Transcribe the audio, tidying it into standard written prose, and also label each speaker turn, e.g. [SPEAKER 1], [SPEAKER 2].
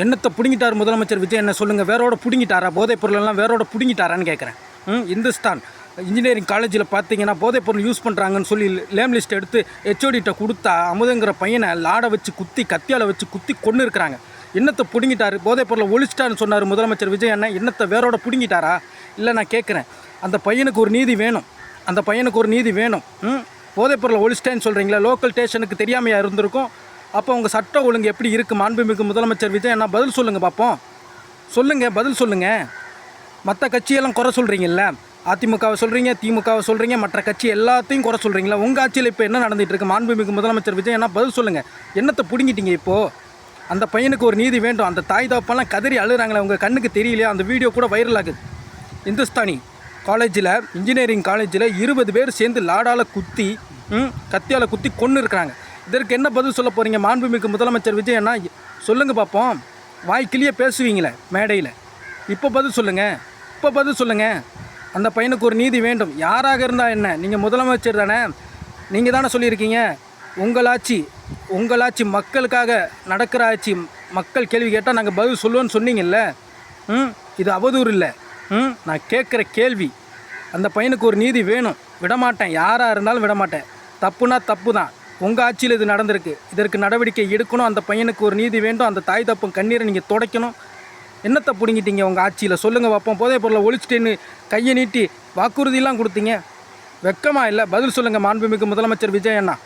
[SPEAKER 1] என்னத்தை பிடுங்கிட்டார் முதலமைச்சர் விஜய் என்ன சொல்லுங்கள், வேரோட பிடுங்கிட்டாரா? போதைப் பொருளெல்லாம் வேரோட பிடுங்கிட்டாரான்னு கேட்குறேன். இந்துஸ்தான் இன்ஜினியரிங் காலேஜில் பார்த்தீங்கன்னா போதைப் பொருள் யூஸ் பண்ணுறாங்கன்னு சொல்லி லேம் லிஸ்ட் எடுத்து ஹெச்ஓடிட்ட கொடுத்தா அமுதங்கிற பையனை லாடை வச்சு குத்தி கத்தியால் வச்சு குத்தி கொண்டு இருக்கிறாங்க. என்னத்தை பிடுங்கிட்டாரு? போதைப் பொருளை ஒழிச்சிட்டான்னு சொன்னார் முதலமைச்சர் விஜய் அண்ணன். என்னத்தை வேரோட பிடுங்கிட்டாரா? இல்லை, நான் கேட்குறேன், அந்த பையனுக்கு ஒரு நீதி வேணும், அந்த பையனுக்கு ஒரு நீதி வேணும். போதைப் பொருளை ஒழிச்சிட்டேன்னு சொல்கிறீங்களா? லோக்கல் ஸ்டேஷனுக்கு தெரியாமையாக இருந்திருக்கும். அப்போ உங்கள் சட்ட ஒழுங்கு எப்படி இருக்குது? மாண்புமிகு முதலமைச்சர் விஜய் அண்ணா பதில் சொல்லுங்கள் பார்ப்போம். சொல்லுங்கள், பதில் சொல்லுங்கள். மற்ற கட்சியெல்லாம் குறை சொல்கிறீங்கல்ல, அதிமுகவை சொல்கிறீங்க, திமுகவை சொல்கிறீங்க, மற்ற கட்சி எல்லாத்தையும் குறை சொல்கிறீங்களா? உங்கள் ஆட்சியில் இப்போ என்ன நடந்துகிட்டு இருக்குது? மாண்புமிகு முதலமைச்சர் விஜய் அண்ணா பதில் சொல்லுங்கள். என்னத்தை பிடுங்கிட்டீங்க இப்போது? அந்த பையனுக்கு ஒரு நீதி வேண்டும். அந்த தாய் தகப்பெல்லாம் கதறி அழுகிறாங்களே, உங்கள் கண்ணுக்கு தெரியலையா? அந்த வீடியோ கூட வைரல் ஆகுது. இந்துஸ்தானி காலேஜில், இன்ஜினியரிங் காலேஜில் 20 பேர் சேர்ந்து லாடால் குத்தி கத்தியால் குத்தி கொன்று இருக்கிறாங்க. இதற்கு என்ன பதில் சொல்ல போகிறீங்க மாண்புமிகு முதலமைச்சர் விஜய் அண்ணா? சொல்லுங்கள் பார்ப்போம். வாய் கிளியே பேசுவீங்களே மேடையில், இப்போ பதில் சொல்லுங்கள், இப்போ பதில் சொல்லுங்கள். அந்த பையனுக்கு ஒரு நீதி வேண்டும். யாராக இருந்தால் என்ன, நீங்கள் முதலமைச்சர் தானே, நீங்கள் தானே சொல்லியிருக்கீங்க உங்கள் ஆட்சி மக்களுக்காக நடக்கிற ஆட்சி, மக்கள் கேள்வி கேட்டால் நாங்கள் பதில் சொல்லுவோன்னு சொன்னீங்கல்ல. இது அவதூறு இல்லை. நான் கேட்குற கேள்வி, அந்த பையனுக்கு ஒரு நீதி வேணும். விடமாட்டேன், யாராக இருந்தாலும் விடமாட்டேன். தப்புனா தப்பு தான். உங்கள் ஆட்சியில் இது நடந்திருக்கு, இதற்கு நடவடிக்கை எடுக்கணும். அந்த பையனுக்கு ஒரு நீதி வேண்டும். அந்த தாய் தப்பும் கண்ணீரை நீங்கள் துடைக்கணும். என்னத்தை பிடுங்கிட்டீங்க உங்கள் ஆட்சியில்? சொல்லுங்கள் பார்ப்போம். போதைப் பொருளை ஒழிச்சிட்டேன்னு கையை நீட்டி வாக்குறுதியெல்லாம் கொடுத்தீங்க, வெக்கமாக இல்லை? பதில் சொல்லுங்கள் மாண்புமிகு முதலமைச்சர் விஜய் அண்ணா.